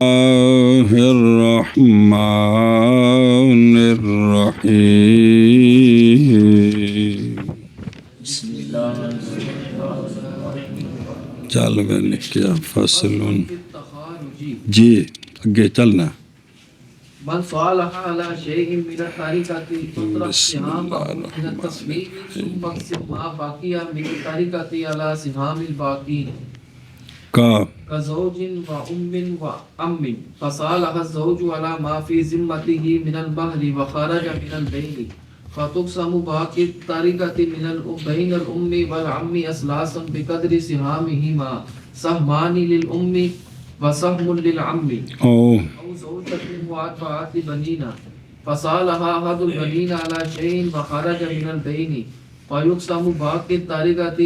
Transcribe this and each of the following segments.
الرحمن الرحیم چل میں نے کیا فصل جی اگے چلنا من صالح على شيء من الطريقة تطرق سهامه من التصميم ثم اقسم ما بقي من الطريقة على سهام الباقين كزوج وأم وأم فصالح الزوج على ما في ذمته من المهر وخرج من البين فتقسم باقي الطريقة بين الأم والعم أثلاثا بقدر سهامهما سهمان للأم وسهم للعم أو زوجة وأربعة بنين فصالح أحد البنين على شيء وخرج من البين فيقسم باقي الطريقة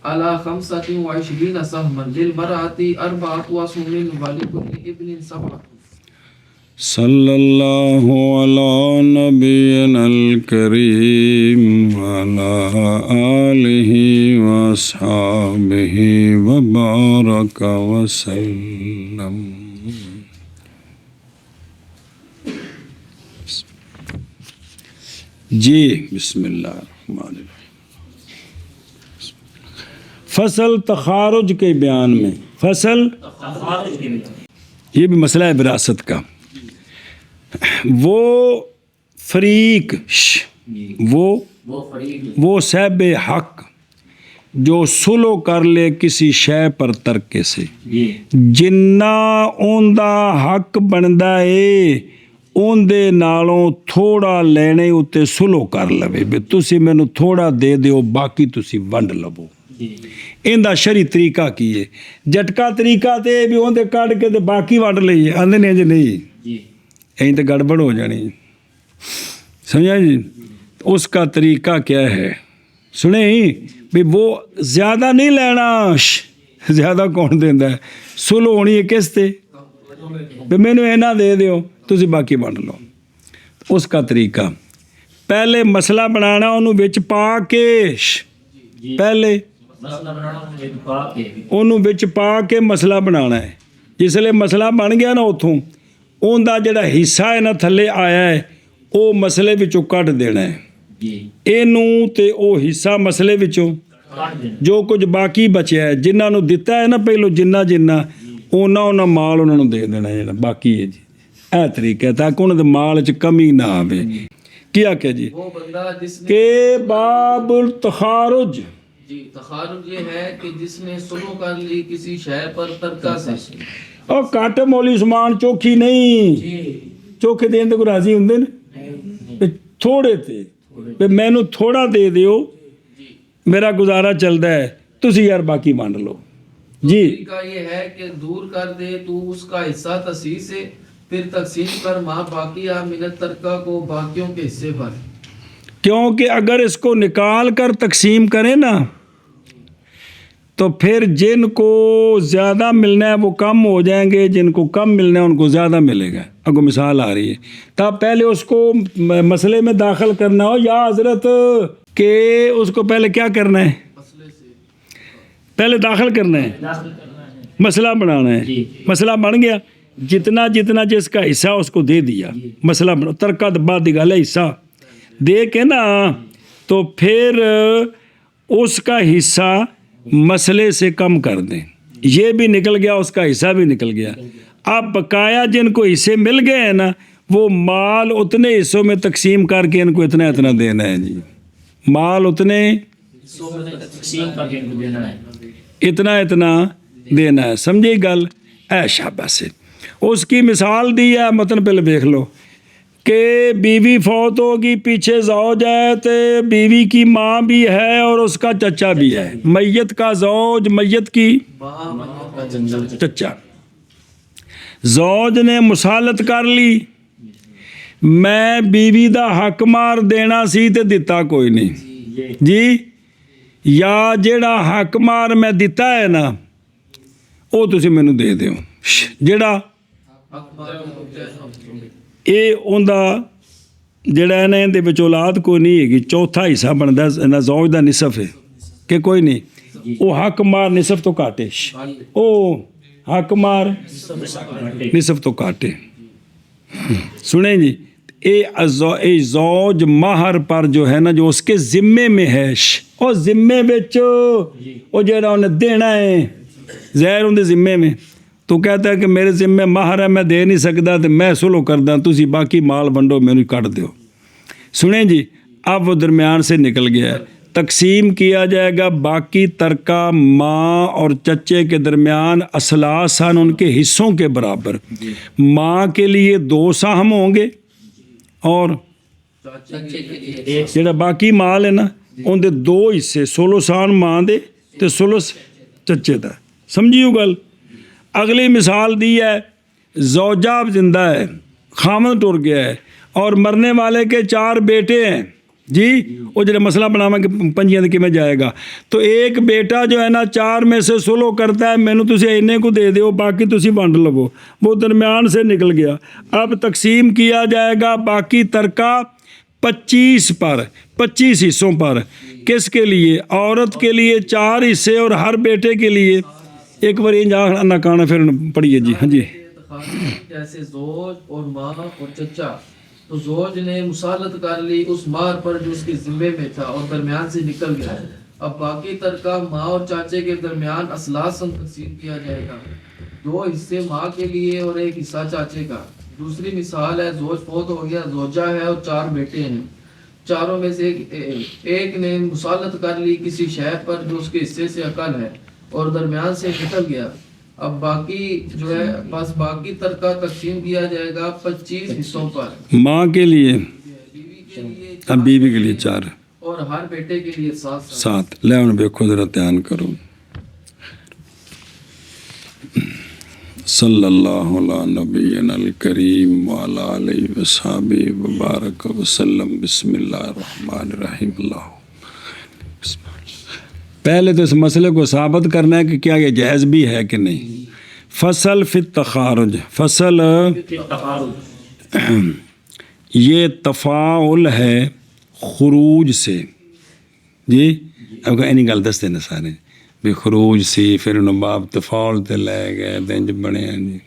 على 25 سهما للمرأة 4 أسهم ولكل ابن 7 صلی اللہ علی نبینا الکریم وعلی آلہ واصحابہ وبارک وسلم. جی بسم اللہ الرحمن الرحیم. فصل تخارج کے بیان میں فصل یہ بھی مسئلہ ہے وراثت کا. وہ فریق وہ صاحب حق جو سلو کر لے کسی شے پر ترکے سے جنہ اوندا حق بندا ہے اندے نالوں تھوڑا لینے اتے سلو کر لوے بھی تسی مینوں تھوڑا دے دیو باقی تسی ونڈ لو. اندہ شرعی طریقہ کیے جٹکا طریقہ تے بھی اندے کٹ کے تے باقی ونڈ لئیے آندے نہیں جی نہیں یہیں تو گڑبڑ ہو جانی. سمجھا جی اس کا طریقہ کیا ہے سنیں بھی وہ زیادہ نہیں لینا زیادہ کون دیندہ ہے سلو ہونی ہے کس تے بھی میں نے اینا دے دیو تسی باقی بانٹ لو. اس کا طریقہ پہلے مسئلہ بنانا انہوں بچ پا کے پہلے انہوں بچ پا کے مسئلہ بنانا ہے. جس لئے مسئلہ بن گیا نا اتھوں اوندا جڑا حصہ ہے نا تھلے آیا ہے او مسئلے وچوں کٹ دینا ہے اینوں تے او حصہ مسئلے وچوں جو کچھ باقی بچیا ہے جنہاں نو دتا ہے نا پہلو جنہ اونا مال انہاں نو دے دینا ہے باقی ہے جی. اے طریقہ ہے تاکہ انہاں دے مال وچ کمی نہ آوے. کیا کہ جی کہ باب التخارج جی تخارج یہ ہے کہ جس نے سلو کر لی کسی شے پر ترکہ سے اور کٹ مولی عثمان چوکھی نہیں چوکھے دین تے کوئی راضی ہوندے نا تھوڑے تے میں نو تھوڑا دے دیو میرا گزارا چلدا ہے تسی یار باقی بانٹ لو. جی طریقہ یہ ہے کہ دور کر دے تو اس کا حصہ تصحیح سے پھر تقسیم کر ما باقی من الترکہ کو باقیوں کے حصے پر کیونکہ اگر اس کو نکال کر تقسیم کریں نا تو پھر جن کو زیادہ ملنا ہے وہ کم ہو جائیں گے جن کو کم ملنا ہے ان کو زیادہ ملے گا. اب مثال آ رہی ہے تب پہلے اس کو مسئلے میں داخل کرنا ہو یا حضرت کہ اس کو پہلے کیا کرنا ہے پہلے داخل کرنا ہے مسئلہ بنانا ہے. مسئلہ بن گیا جتنا جس کا حصہ اس کو دے دیا مسئلہ بنا ترکہ بعد دی گل ہے حصہ دے کے نا تو پھر اس کا حصہ مسئلے سے کم کر دیں یہ بھی نکل گیا اس کا حصہ بھی نکل گیا. اب بقایا جن کو حصے مل گئے ہیں نا وہ مال اتنے حصوں میں تقسیم کر کے ان کو اتنا دینا ہے جی مال اتنے اتنا دینا ہے. سمجھے گل اے شاباش سے. اس کی مثال دی ہے متن پہلے دیکھ لو کہ بیوی فوت ہوگی پیچھے زوج ہے تو بیوی کی ماں بھی ہے اور اس کا چچا بھی ہے. میت کا زوج میت کی چچا زوج نے مصالحت کر لی میں بیوی دا حق مار دینا سی تے دتا کوئی نہیں جی یا جیڑا حق مار میں دتا ہے نا وہ تسی مینوں دے دیو جیڑا اے اوندا جڑا ہے نا اندے وچ اولاد کوئی نہیں ہے چوتھا حصہ بندا ہے زوج دا نصف ہے کہ کوئی نہیں وہ حق مار نصف تو کاٹے او حق مار نصف تو کاٹے. سنیں جی اے زوج مہر پر جو ہے نا جو اس کے ذمے میں ہے اور ذمے بچ وہ جہاں انہیں دینا ہے زہر ان کے ذمے میں تو کہتا ہے کہ میرے ذمے مہر ہے میں دے نہیں سکتا تو میں سلو کردا تسی باقی مال ونڈو میرے کٹ دیو. سنیں جی اب وہ درمیان سے نکل گیا ہے. تقسیم کیا جائے گا باقی ترکہ ماں اور چچے کے درمیان اثلاثاً ان کے حصوں کے برابر. ماں کے لیے 2 سہم ہوں گے اور جڑا باقی مال ہے نا ان دے 2 حصے سولوسان ماں دے تے سولوس چچے دا. سمجھیو گل. اگلی مثال دی ہے زوجہ زندہ ہے خامد ٹر گیا ہے اور مرنے والے کے 4 بیٹے ہیں جی. وہ جڑا مسئلہ بناواں کہ 5 کیویں جائے گا تو ایک بیٹا جو ہے نا 4 میں سے سلو کرتا ہے مینوں تسی اینے کو دے دیو باقی تسی ونڈ لو. وہ درمیان سے نکل گیا. اب تقسیم کیا جائے گا باقی ترکہ 25 پر 25 حصوں پر. کس کے لیے؟ عورت کے لیے 4 حصے اور ہر بیٹے کے لیے ایک بار نہ کانا پھر پڑھیے جی. ہاں جی جیسے زوج اور ماں اور چچا تو زوج نے مسالت کر لی اس مہر پر جو اس کے ذمے میں تھا اور درمیان سے نکل گیا. اب باقی ترکہ ماں اور چاچے کے درمیان اثلاثاً تقسیم کیا جائے گا. 2 حصے ماں کے لیے اور 1 حصہ چاچے کا. دوسری مثال ہے زوج فوت ہو گیا زوجہ ہے اور 4 بیٹے ہیں. چاروں میں سے ایک نے مسالت کر لی کسی شے پر جو اس کے حصے سے اقل ہے اور درمیان سے نکل گیا. اب باقی جو ہے بس باقی ترکہ تقسیم کیا جائے گا 25 حصوں پر. ماں کے لیے بیوی کے لیے اب بیوی کے لیے 4 اور ہر بیٹے کے لیے 7. 7 لے انہیں دیکھو ذرا دھیان کرو. صلی اللہ علی نبینا الکریم وعلی آلہ وصحبہ وبارک وسلم. بسم اللہ الرحمن الرحیم. اللہ پہلے تو اس مسئلے کو ثابت کرنا ہے کہ کیا یہ جائز بھی ہے کہ نہیں. فصل فی التخارج. فصل یہ تفاعل ہے خروج سے جی. اب اینی گل دستے نا سارے بھی خروج سی پھر انہوں باپ تفاعل تے لے گئے دنج بنے ہیں جی.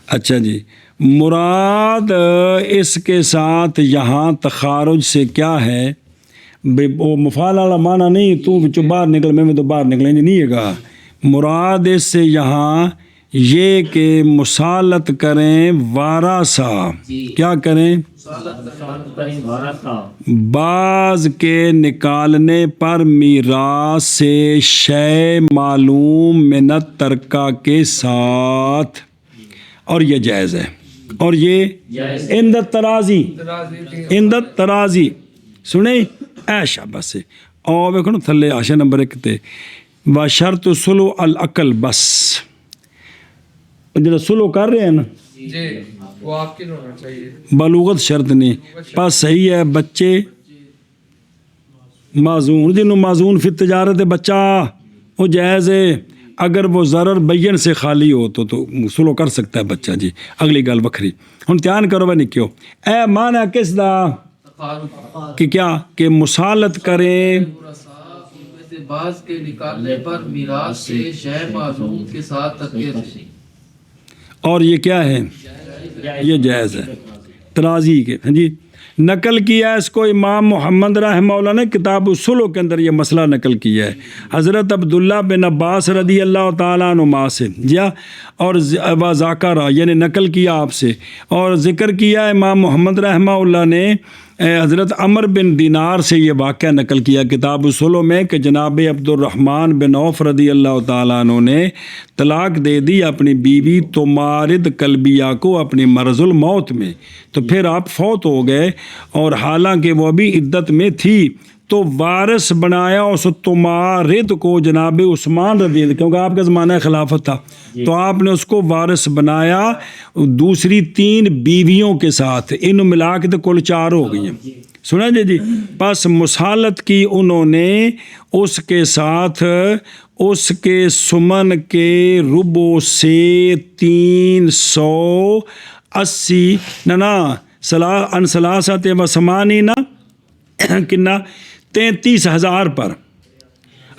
اچھا جی مراد اس کے ساتھ یہاں تخارج سے کیا ہے وہ مفعول والا معنی نہیں تو بچوں باہر نکل میں تو باہر نکلیں جی نہیں ہے گا. مراد اس سے یہاں یہ کہ مسالت کریں وارثہ. کیا کریں؟ بعض کے نکالنے پر میراث سے شے معلوم من الترکہ کے ساتھ اور یہ جائز ہے. اور یہ اندر ترازی سنیں ایشا بس اور ویکھو نا تھلے آشا نمبر 1 تے و شرط سلو العقل. بس جب سلو کر رہے ہیں نا جی وہ آپ کی ہونا چاہیے بلوغت شرط نہیں. بس صحیح ہے بچے معذون جنہوں معذون فی تجارت بچہ وہ جائز ہے. اگر وہ ضرر بین سے خالی ہو تو سلو کر سکتا ہے بچہ جی. اگلی گل بکھری ہن دھیان کرو بھائی نکیو اے معنی کس دا کہ کیا کہ مسالت کریں بعض کے نکالنے پر میراث سے شے معلوم کے ساتھ ترکے سے. اور یہ کیا ہے؟ یہ جائز ہے. ترازی کے ہاں جی نقل کیا ہے اس کو امام محمد رحمہ اللہ نے کتاب الصلح کے اندر یہ مسئلہ نقل کیا ہے حضرت عبداللہ بن عباس رضی اللہ تعالیٰ عنہما سے جی اور ذاکرہ یعنی نقل کیا آپ سے اور ذکر کیا امام محمد رحمہ اللہ نے حضرت عمر بن دینار سے یہ واقعہ نقل کیا کتاب الصلح میں کہ جناب عبد الرحمن بن عوف رضی اللہ تعالیٰ عنہ نے طلاق دے دی اپنی بیوی تمارد کلبیہ کو اپنی مرض الموت میں. تو پھر آپ فوت ہو گئے اور حالانکہ وہ ابھی عدت میں تھی تو وارث بنایا اس تمارد کو جناب عثمان رضی اللہ کیونکہ آپ کا زمانہ خلافت تھا تو آپ نے اس کو وارث بنایا دوسری 3 بیویوں کے ساتھ. ان ملا کے تو کل 4 ہو گئی ہیں. سنا جی پس مسالت کی انہوں نے اس کے ساتھ اس کے سمن کے ربع سے 380 نہ انسلاسات و سمانی نہ کنا 33,000 پر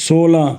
16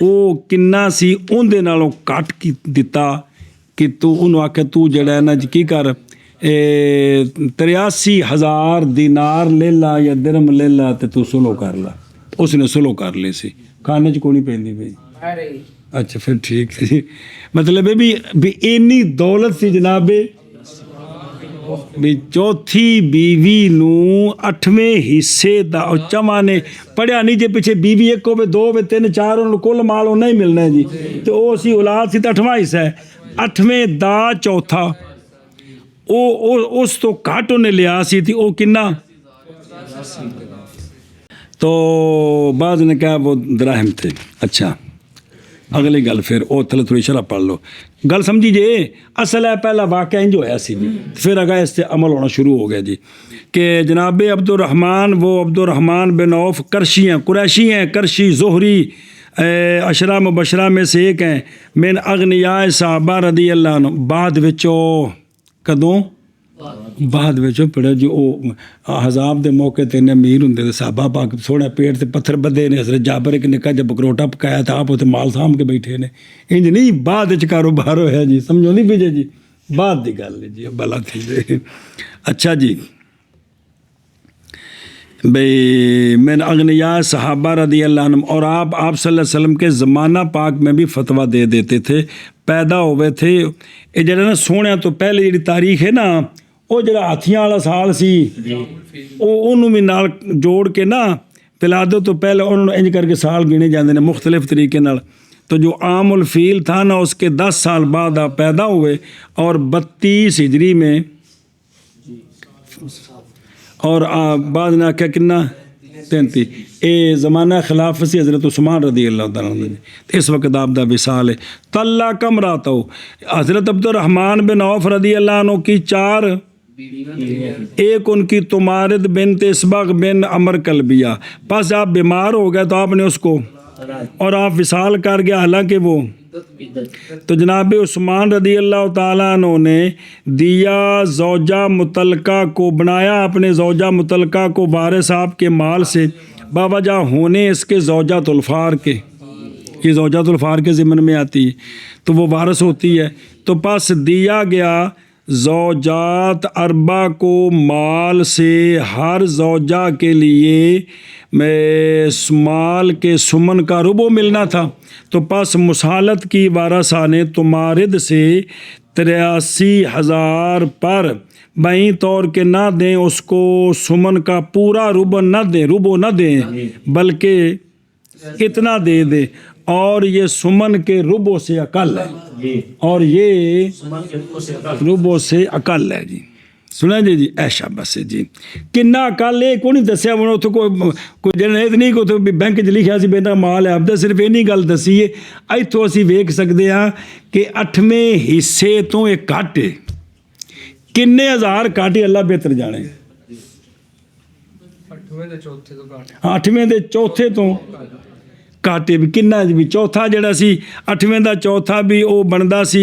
ਉਹ ਕਿੰਨਾ ਸੀ ਉਹਦੇ ਨਾਲੋਂ ਘੱਟ ਕੀ ਦਿੱਤਾ ਕਿ ਤੂੰ ਉਹਨੂੰ ਆਖਿਆ ਤੂੰ ਜਿਹੜਾ ਇਹਨਾਂ 'ਚ ਕੀ ਕਰ 83,000 ਦਿਨਾਰ ਲੈ ਲਾ ਜਾਂ ਦਿਰਹਮ ਲੈ ਲਾ ਤੇ ਤੂੰ ਸੁਲੋ ਕਰ ਲਾ। ਉਸਨੇ ਸੁਲੋ ਕਰ ਲਈ ਸੀ, ਖਾਣੇ 'ਚ ਕੋਈ ਨਹੀਂ ਪੈਂਦੀ ਪਈ। ਅੱਛਾ ਫਿਰ ਠੀਕ ਸੀ, ਮਤਲਬ ਇਹ ਵੀ ਇੰਨੀ ਦੌਲਤ ਸੀ ਜਨਾਬੇ ਵੀ ਚੌਥੀ ਬੀਵੀ ਨੂੰ 8ਵੇਂ ਹਿੱਸੇ ਦਾ ਚਮਾ ਨੇ ਪੜਿਆ ਨਹੀਂ। ਜੇ ਪਿੱਛੇ ਬੀਵੀ ਇੱਕ ਹੋਵੇ 2 ਹੋਵੇ 3 4 ਉਹਨਾਂ ਨੂੰ ਕੁੱਲ ਮਾਲ ਉਹਨਾਂ ਹੀ ਮਿਲਣਾ ਜੀ। ਤੇ ਉਹ ਸੀ ਔਲਾਦ ਸੀ ਤਾਂ 8ਵਾਂ ਹਿੱਸਾ ਹੈ, 8ਵੇਂ ਦਾ ਚੌਥਾ ਉਹ ਉਸ ਤੋਂ ਘੱਟ ਉਹਨੇ ਲਿਆ ਸੀ ਤੇ ਉਹ ਕਿੰਨਾ تو بعض نے کہا وہ دراہم تھے۔ اچھا اگلی گل پھر وہ تھلے تھوڑی شرح پڑھ لو گل سمجھی جی۔ اصل ہے پہلا واقعہ انج ہویا سی پھر اگا اس سے عمل ہونا شروع ہو گیا جی کہ جناب عبدالرحمن وہ عبدالرحمن بن عوف کرشی ہیں، قریشی ہیں، کرشی زہری عشرہ مبشرہ میں سے ایک ہیں، من اغنیاء صحابہ رضی اللہ عنہ۔ بعد وچوں کدوں بعد وچوں پڑھا جی وہ حزاب دے موقع تے امیر ہوندے تے صحابہ پاک سونے پیٹ تے پتھر بدے نے، حضرت جابر ایک نکا جب بکروٹا پکایا تھا آپ اتنے مال سام کے بیٹھے نے، انج نہیں بعد وچ کاروبار ہویا جی، سمجھو نہیں بھی جی بعد دی گل ہے جی بلا تھی جی۔ اچھا جی بھئی من اغنیاء صحابہ رضی اللہ عنہم، اور آپ صلی اللہ علیہ وسلم کے زمانہ پاک میں بھی فتویٰ دے دیتے تھے، پیدا ہوئے تھے۔ یہ جڑا نا سونے تو پہلے جڑی تاریخ ہے نا وہ جڑا ہاتھیاں والا سال سی وہ بھی نال جوڑ کے نا ولادت تو پہلے انہوں نے انج کر کے سال گنے جاندے نے مختلف طریقے نال۔ تو جو عام الفیل تھا نا اس کے 10 سال بعد آپ پیدا ہوئے اور 32 ہجری میں، اور بعد نے آخیا کنا 33 اے زمانہ خلافت سی حضرت عثمان رضی اللہ تعالیٰ عنہ۔ اس وقت آپ دا وصال ہے۔ طلّا کم راتو، حضرت عبدالرحمن بن عوف رضی اللہ عنہ کی 4 ایک ان کی تمارد بنت اسبغ بن عمر کلبیہ، پس آپ بیمار ہو گئے تو آپ نے اس کو اور آپ وصال کر گیا، حالانکہ وہ تو جناب عثمان رضی اللہ تعالیٰ عنہ نے دیا زوجہ متعلقہ کو، بنایا اپنے زوجہ متعلقہ کو وارث آپ کے مال سے باوجہ ہونے اس کے زوجات الفار کے، یہ زوجات الفار کے ضمن میں آتی ہے تو وہ وارث ہوتی ہے۔ تو پس دیا گیا زوجات اربع کو مال سے، ہر زوجہ کے لیے مال کے سمن کا ربع ملنا تھا۔ تو پس مسالت کی وارثہ نے تمارد سے 83,000 پر بائیں طور کے نہ دیں، اس کو سمن کا پورا ربع نہ دیں بلکہ اتنا دے دیں، اور یہ سمن کے ربع سے اقل ہے، اور یہ ربع سے اقل ہے جی۔ سنا جی ایشا بس جی کنا اقل ہے کو نہیں دسیا، وہ اتنے کوئی جنریت نہیں کو بینک چ لکھا سی میرا مال ہے، اب تو صرف اینی گل دسی ہے۔ اتوں اسی ویکھ سکتے ہاں کہ 8ویں حصے تو یہ گھٹ ہے، کنے ہزار گھٹ ہے اللہ بہتر جانے۔ 8ویں دے چوتھے تو کاٹے بھی کنا بھی چوتھا جڑا سی 8ویں دا چوتھا بھی وہ بنتا سی،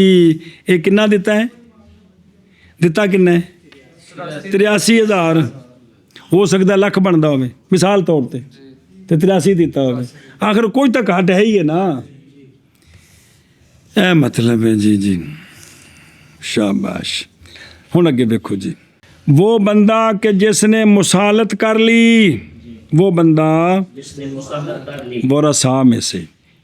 یہ کنا دیتا ہے، دیتا کنا ہے 83,000، ہو سکتا لکھ بنتا ہوئے مثال طور تے 83 دیتا ہوئے، آخر کوئی تو گھٹ ہے ہی ہے نا، اے مطلب ہے جی جی شاباش۔ ہوں اگے دیکھو جی، وہ بندہ کہ جس نے مسالت کر لی، وہ بندہ ورثاء میں سے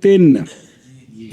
3,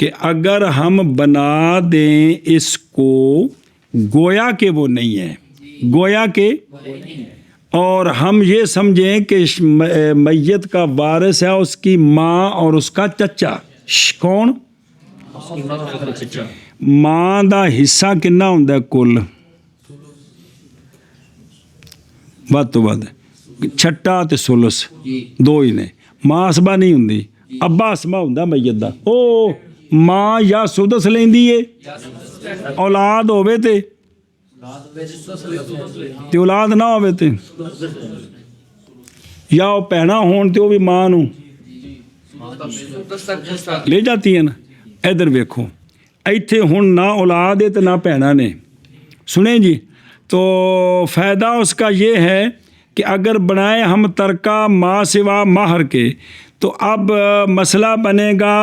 کہ اگر ہم بنا دیں اس کو گویا کہ وہ نہیں ہے، گویا کہ، اور ہم یہ سمجھیں کہ میت کا وارث ہے اس کی ماں اور اس کا چچا، کون؟ ماں دا حصہ کنا ہوندا ہے کل؟ ود تو ود چھٹا تے سلس دو ہی نے، ماں اسبا نہیں ہوندی، ابا اسبا ہوندا میت دا، او ماں یا سدس لیندی ہے اولاد ہووے تے اولاد نہ ہووے تے، یا وہ بھیڑاں ہون تے وہ بھی ماں نوں لے جاتی ہیں نا۔ ادھر ویکھو ایتھے ہن نہ اولاد ہے تے نہ بھیڑاں نے، سنیں جی، تو فائدہ اس کا یہ ہے کہ اگر بنائے ہم ترکہ ماں سوا مہر کے، تو اب مسئلہ بنے گا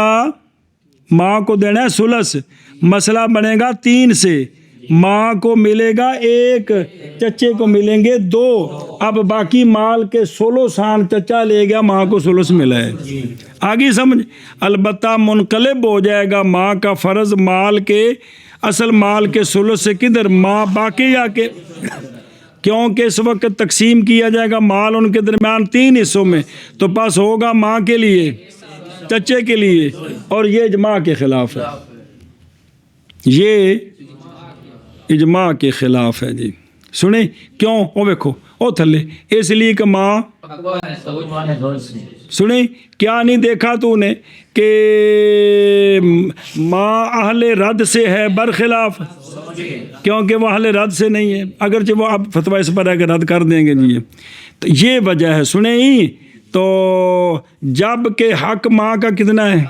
ماں کو دینا ہے ثلث، مسئلہ بنے گا 3 سے، ماں کو ملے گا 1، چچے کو ملیں گے 2، اب باقی مال کے 16 چچا لے گیا، ماں کو ثلث ملا ہے۔ آگے سمجھ، البتہ منقلب ہو جائے گا ماں کا فرض مال کے، اصل مال کے ثلث سے کدھر؟ ماں باقی آ کے، کیونکہ اس وقت تقسیم کیا جائے گا مال ان کے درمیان 3 حصوں میں، تو پس ہوگا ماں کے لیے، چچے کے لیے، اور یہ اجماع کے خلاف ہے، یہ اجماع کے خلاف ہے جی۔ سنیں کیوں؟ وہ دیکھو وہ تھلے، اس لیے کہ ماں، سنیں کیا نہیں دیکھا تو نے کہ ماں اہل رد سے ہے برخلاف، کیونکہ وہ اہل رد سے نہیں ہے، اگرچہ وہ اب فتویٰ اس پر ہے کہ رد کر دیں گے جی، تو یہ وجہ ہے۔ سنیں ہی تو جب کہ حق ماں کا کتنا ہے،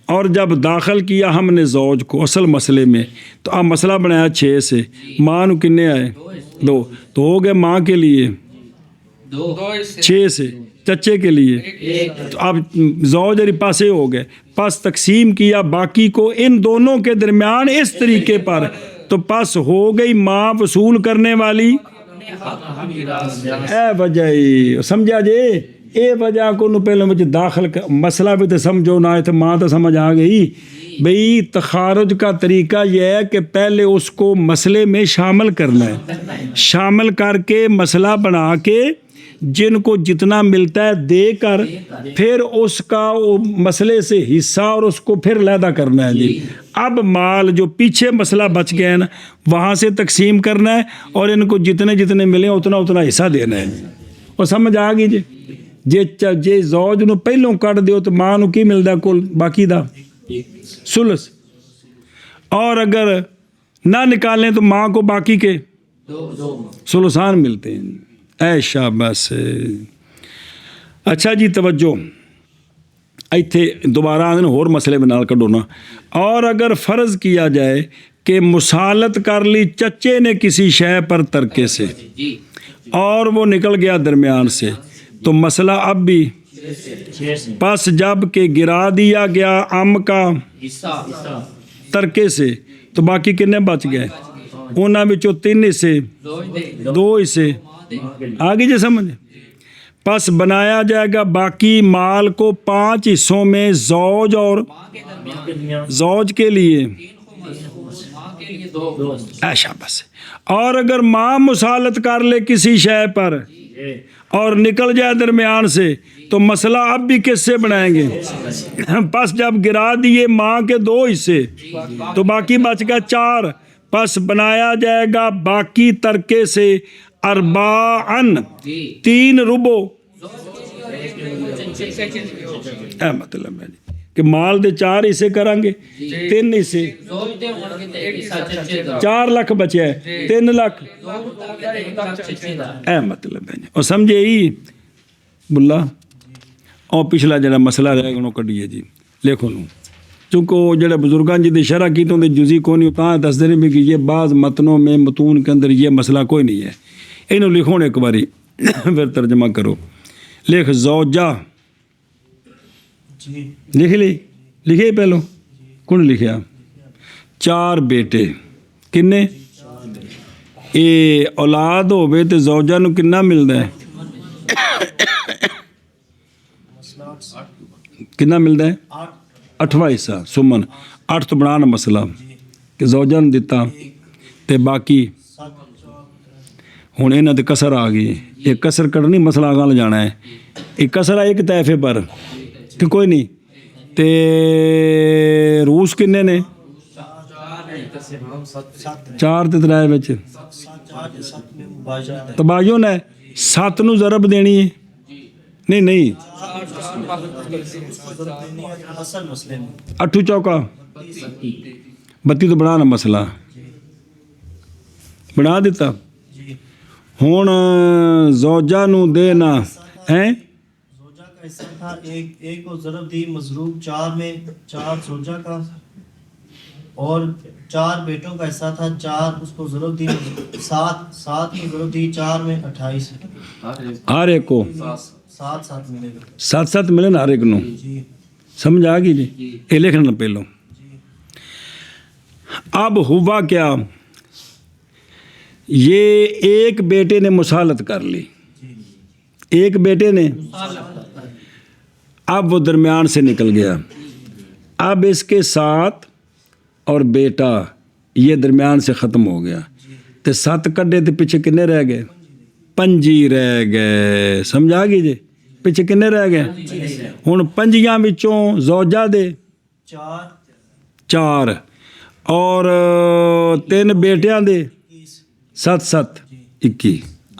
اور جب داخل کیا ہم نے زوج کو اصل مسئلے میں، تو اب مسئلہ بنایا 6 سے، ماں نو کنے آئے 2، تو ہو گئے ماں کے لیے 6 سے، چچے کے لیے، تو اب زوج پاسے ہو گئے، پس تقسیم کیا باقی کو ان دونوں کے درمیان اس طریقے پر، تو پس ہو گئی ماں وصول کرنے والی، اے وجہ سمجھا جے، اے وجہ کو نو پہلے مجھے داخل مسئلہ بھی تو سمجھو نہ، تو ماں تو سمجھ آ گئی بھئی۔ تخارج کا طریقہ یہ ہے کہ پہلے اس کو مسئلے میں شامل کرنا ہے، شامل کر کے مسئلہ بنا کے جن کو جتنا ملتا ہے دے کر، پھر اس کا مسئلے سے حصہ اور اس کو پھر علیحدہ کرنا ہے جی۔ اب مال جو پیچھے مسئلہ بچ گیا ہے نا، وہاں سے تقسیم کرنا ہے، اور ان کو جتنے جتنے ملے اتنا اتنا حصہ دینا ہے، اور سمجھ آ گئی جی۔ جے زوج نو پہلوں کٹ دیو تو ماں نو کی ملدا کل باقی دا ثلث، اور اگر نہ نکالیں تو ماں کو باقی کے ثلثان ملتے ہیں۔ اے شاباش، اچھا جی توجہ، ایتھے دوبارہ آنے اور مسئلے بنا کڈو نا۔ اور اگر فرض کیا جائے کہ مسالت کر لی چچے نے کسی شے پر ترکے سے، اور وہ نکل گیا درمیان سے، تو مسئلہ اب بھی، پس جب کہ گرا دیا گیا ام کا ترکے سے، تو باقی کنے بچ گئے؟ انہاں وچوں 3 حصے، 2 حصے، آگے جی سمجھ۔ پس بنایا جائے گا باقی مال کو 5 حصوں میں، زوج اور زوج کے لیے، ایشا بس۔ اور اگر ماں مسالت کر لے کسی شے پر اور نکل جائے درمیان سے، تو مسئلہ اب بھی کس سے بنائیں گے؟ پس جب گرا دیے ماں کے 2 حصے، تو باقی بچ گیا 4، پس بنایا جائے گا باقی ترکے سے ارباعن 3 ربع، مطلب ہے کہ مال دے 4 حصے کریں گے، 3 حصے، 4 لاکھ بچے ہے، 3 لاکھ، اے مطلب ہے۔ اور سمجھے ہی بلا، اور پچھلا جڑا مسئلہ رہے گا انہوں کڈیے جی، لکھو نو، چونکہ جڑے بزرگان جی دی شرح کی تو جزی کو نہیں اتنا دس دینے میں کہ یہ بعض متنوں میں متون کے اندر یہ مسئلہ کوئی نہیں ہے، انہوں لکھو ایک باری پھر ترجمہ کرو۔ لکھ زوجہ، لکھ لی، لکھے پہلو کون لکھیا؟ 4 بیٹے، کنے؟ اے اولاد ہوئے تو زوجہ نو کنا ملتا ہے؟ کنا ملتا ہے؟ 8ਵਾਂ ਹਿੱਸਾ ਸੁਮਨ 8 ਤੋਂ ਬਣਾਉਣ ਮਸਲਾ ਕਿ ਜ਼ੌਜਾਂ ਨੂੰ ਦਿੱਤਾ ਤੇ ਬਾਕੀ ਹੁਣ ਇਹਨਾਂ ਤੇ ਕਸਰ ਆ ਗਈ ਇਹ ਕਸਰ ਕੱਢਣੀ ਮਸਲਾ ਅਗਾਂ ਲਿਜਾਣਾ ਹੈ ਇਹ ਕਸਰ ਆਏ ਇੱਕ ਤੈਫੇ ਪਰ ਕਿ ਕੋਈ ਨਹੀਂ ਤੇ ਰੂਸ ਕਿੰਨੇ ਨੇ 4 ਤੇ 3 ਵਿੱਚ ਤਬਾਯੁਨ ਹੈ 7 ਨੂੰ ਜ਼ਰਬ ਦੇਣੀ ਹੈ ਨਹੀਂ 8 ਚੌਕਾ 32 ਤੋਂ ਬਣਾਉਣਾ ਮਸਲਾ ਬਣਾ ਦਿੱਤਾ ਹੁਣ ਜ਼ੌਜਾ ਨੂੰ ਦੇਣਾ ਹੈ زوجہ کا حصہ تھا ایک کو ضرب دی مضروب 4 میں 4 زوجہ کا اور 4 بیٹوں کا حصہ تھا 4 اس کو ضرب دی 7 کی ضرب دی 4 میں 28 ہر ایک کو 7 ملے گا 7 ملے نا ہر ایک نو جی سمجھ آ گئی جی یہ لکھنا پہلو اب ہوا کیا یہ ایک بیٹے نے مسالت کر لی ایک بیٹے نے اب وہ درمیان سے نکل گیا اب اس کے ساتھ اور بیٹا یہ درمیان سے ختم ہو گیا تو 7 کڈے تو پیچھے کنے رہ گئے 5 رہ گئے سمجھا گئی جی پیچھے کنے رہ گئے ہن 5 وچوں زوجہ دے 4 اور 3 بیٹیاں دے 7 21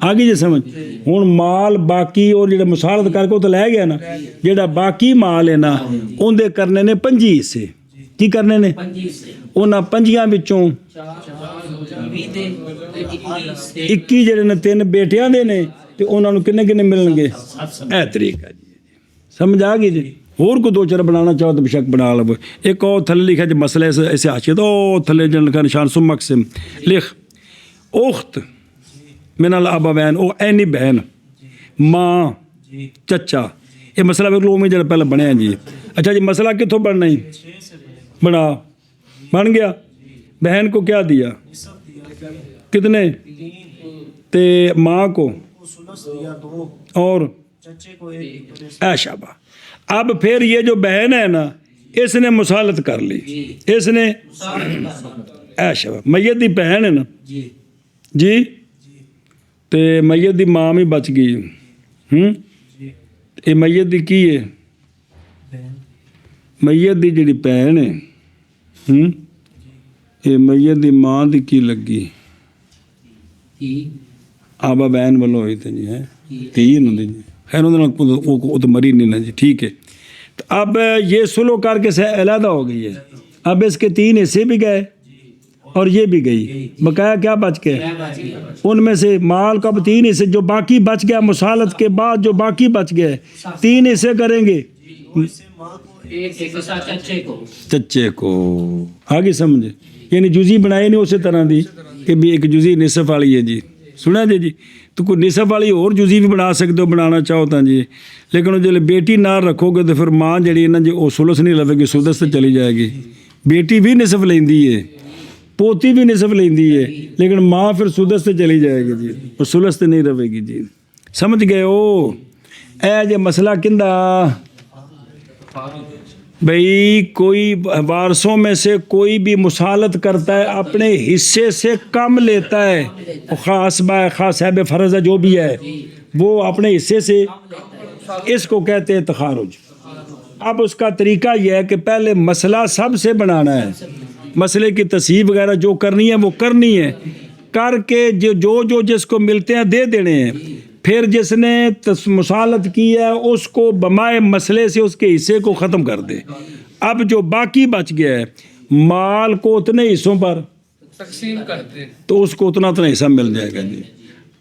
آگے جی سمجھ ہوں مال باقی اور جڑا مسالت کر کے وہ تو لے گیا نا جڑا باقی مال ہے نا اندر کرنے نے 5 حصے کی کرنے نے انہاں 5 وچوں 21 جڑے نے 3 بیٹیاں دے نے تے انہاں نوں کنے کنے ملن گے اے طریقہ جی سمجھ آ گئی جی اور کو 2 4 بنانا چاہو تو بشک بنا لو ایک اور تھلے لکھا جو مسئلہ ایسے حاشیہ تو تھلے جن کا نشان سم مقسم لکھ اخت من الابوین او اینی بہن ماں چچا یہ مسئلہ بکلو میں جڑا پہلے بنے ہیں جی اچھا جی مسئلہ کتوں بننا ہی بنا بن گیا بہن کو کیا دیا کتنے تے ماں کو اور اے شابہ اب پھر یہ جو بہن ہے نا اس نے مسالت کر لی اس نے اے شابہ میت دی بہن ہے نا جی تے میت دی ماں بھی بچ گئی یہ میت دی کی ہے میت دی جڑی بہن ہے یہ میت دی ماں دی کی لگی آبا بہن والوں ہوئی تھی جی ہے تین ہوندی جی خیر وہ تو مری نہیں نا جی ٹھیک ہے تو اب یہ سلو کر کے علیحدہ ہو گئی ہے اب اس کے 3 حصے بھی گئے اور یہ بھی گئی بقایا کیا بچ گئے ان میں سے مال کا 3 حصے جو باقی بچ گیا مسالت کے بعد جو باقی بچ گئے 3 حصے کریں گے چچے کو آگے سمجھے یعنی جزی بنائی نہیں اسی طرح دی کہ بھی ایک جزی نصف والی ہے جی سنا جی تو کوئی نصف والی اور جزی بھی بنا سکتے ہو بنانا چاہو تا جی لیکن جب بیٹی نہ رکھو گے تو پھر ماں جڑی ہے نا جی وہ سلس نہیں لوے گی سدس سے چلی جائے گی بیٹی بھی نصف لیندی ہے پوتی بھی نصف لیندی ہے لیکن ماں پھر سدس سے چلی جائے گی جی اور سلس سے نہیں رہے گی جی سمجھ گئے ہو اے جی مسئلہ کندہ بھئی کوئی وارثوں میں سے کوئی بھی مسالت کرتا ہے اپنے حصے سے کم لیتا ہے خاص خاص صاحب فرض ہے جو بھی ہے وہ اپنے حصے سے اس کو کہتے ہیں تخارج اب اس کا طریقہ یہ ہے کہ پہلے مسئلہ سب سے بنانا ہے مسئلے کی تصحیح وغیرہ جو کرنی ہے وہ کرنی ہے کر کے جو جس کو ملتے ہیں دے دینے ہیں پھر جس نے مسالت کی ہے اس کو بمائے مسئلے سے اس کے حصے کو ختم کر دے اب جو باقی بچ گیا ہے مال کو اتنے حصوں پر تقسیم کرتے تو اس کو اتنا حصہ مل جائے گا جی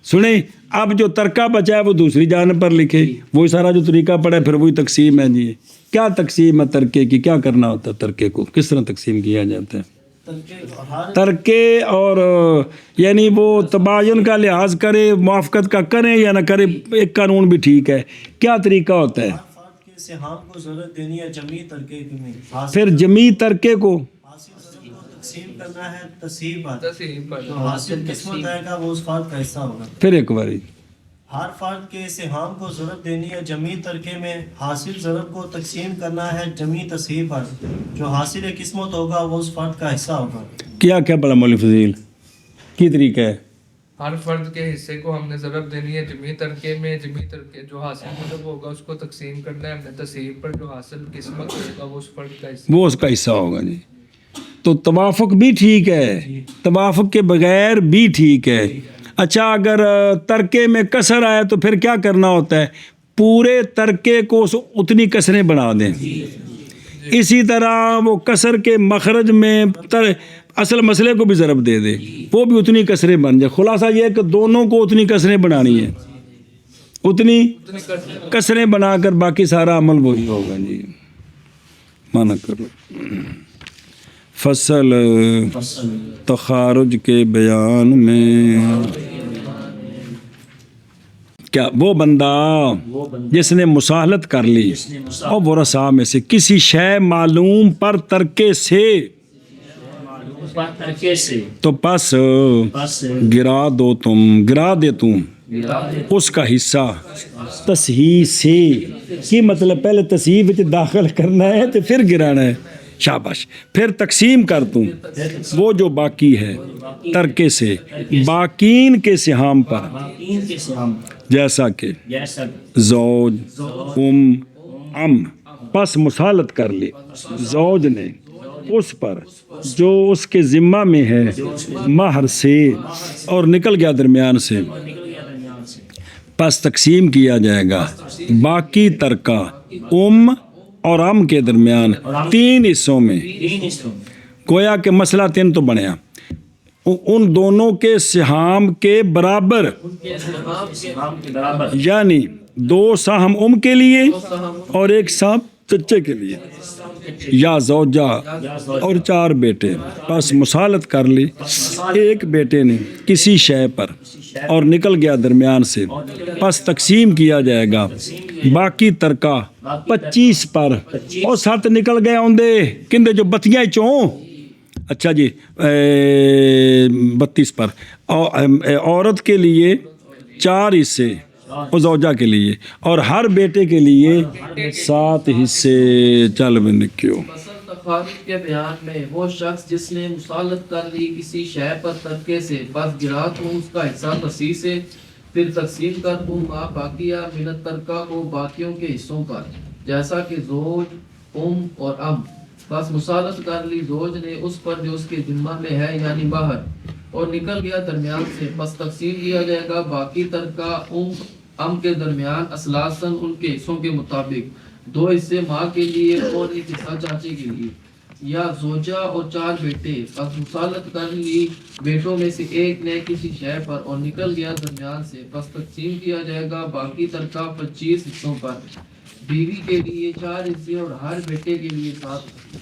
سنیں اب جو ترکہ بچا ہے وہ دوسری جانب پر لکھے وہی سارا جو طریقہ پڑا ہے پھر وہی تقسیم ہے جی کیا تقسیم ہے ترکے کی کیا کرنا ہوتا ہے ترکے کو کس طرح تقسیم کیا جاتا ہے ترکے اور یعنی وہ تباین کا لحاظ کرے موافقت کا کریں یا نہ کرے ایک قانون بھی ٹھیک ہے کیا طریقہ ہوتا ہے پھر جمی ترکے کو پھر ایک باری ہر فرد کے سہام کو ضرب دینی ہے جمعی ترکے میں، حاصل ضرب کو تقسیم کرنا ہے جمعی تصحیح پر، جو حاصل قسمت ہوگا وہ اس فرد کا حصہ ہوگا۔ کیا پڑھا مولوی فضیل کی طریقہ ہے؟ ہر فرد کے حصے کو ہم نے ضرب دینی ہے جمعی ترکے میں، جمعی ترکے جو حاصل مطلب ہوگا اس کو تقسیم کرنا ہے ہم نے تصحیح پر، جو حاصل قسمت ہوگا وہ اس فرد کا حصہ، وہ اس کا حصہ ہوگا جی۔ تو توافق بھی ٹھیک ہے، توافق کے بغیر بھی ٹھیک ہے۔ اچھا اگر ترکے میں کسر آئے تو پھر کیا کرنا ہوتا ہے؟ پورے ترکے کو اتنی کسریں بنا دیں۔ اسی طرح وہ کسر کے مخرج میں اصل مسئلے کو بھی ضرب دے دے، وہ بھی اتنی کسریں بن جائے۔ خلاصہ یہ ہے کہ دونوں کو اتنی کسریں بنانی ہیں، اتنی کسریں بنا کر باقی سارا عمل وہی ہوگا جی۔ مانا کرو فصل تخارج کے بیان میں کیا وہ بندہ جس نے مساہلت کر لی اور ورثاء میں سے کسی شے معلوم پر ترکے سے تو پس گرا دے تم اس کا حصہ تصحیح سے کی مطلب پہلے تصحیح وچ داخل کرنا ہے تو پھر گرانا ہے، شاباش، پھر تقسیم کر تم وہ جو باقی ہے ترکے سے باقین کے سہام پر، جیسا کہ زوج ام پس مسالت کر لی زوج نے اس پر جو اس کے ذمہ میں ہے مہر سے اور نکل گیا درمیان سے، پس تقسیم کیا جائے گا باقی ترکہ اور ام کے درمیان 3 حصوں میں۔ گویا کہ مسئلہ 3 تو بنیا، ان دونوں کے سہام کے برابر، یعنی 2 سہم ام کے لیے اور 1 سہم چچے کے لیے، یا زوجہ اور 4 بیٹے، پس مسالت کر لی ایک بیٹے نے کسی شے پر اور نکل گیا درمیان سے، پس تقسیم کیا جائے گا باقی ترکہ 25 پر، اور 7 نکل گئے ہوندے کندے جو بتیاں چوں، اچھا جی 32 پر، عورت کے لیے 4 حصے اور زوجہ کے لیے، اور ہر بیٹے کے لیے 7 حصے۔ چل میں نکیو فصل تخارج کے بیان میں وہ شخص جس نے مسالت کر لی کسی شے پر ترکے سے، بس گرا تم اس کا حصہ تصحیح سے، پھر تقسیم کر تم ما باقیہ من الترکہ کو باقیوں کے حصوں پر، جیسا کہ زوج اور ام، بس مسالت کر لی زوج نے اس پر جو اس کے ذمہ میں ہے یعنی باہر، اور نکل گیا درمیان سے، بس تقسیم کیا جائے گا باقی ترکہ ام کے درمیان اصلاً ان کے حصوں کے مطابق، 2 حصے ماں کے لیے اور 1 حصہ چاچے کے لیے، یا زوجہ اور 4 بیٹے، بس مسالت کر لی بیٹوں میں سے ایک نے کسی شے پر اور نکل گیا درمیان سے، بس تقسیم کیا جائے گا باقی ترکہ 25 حصوں پر، بیوی کے لیے 4 حصے اور ہر بیٹے کے لیے 7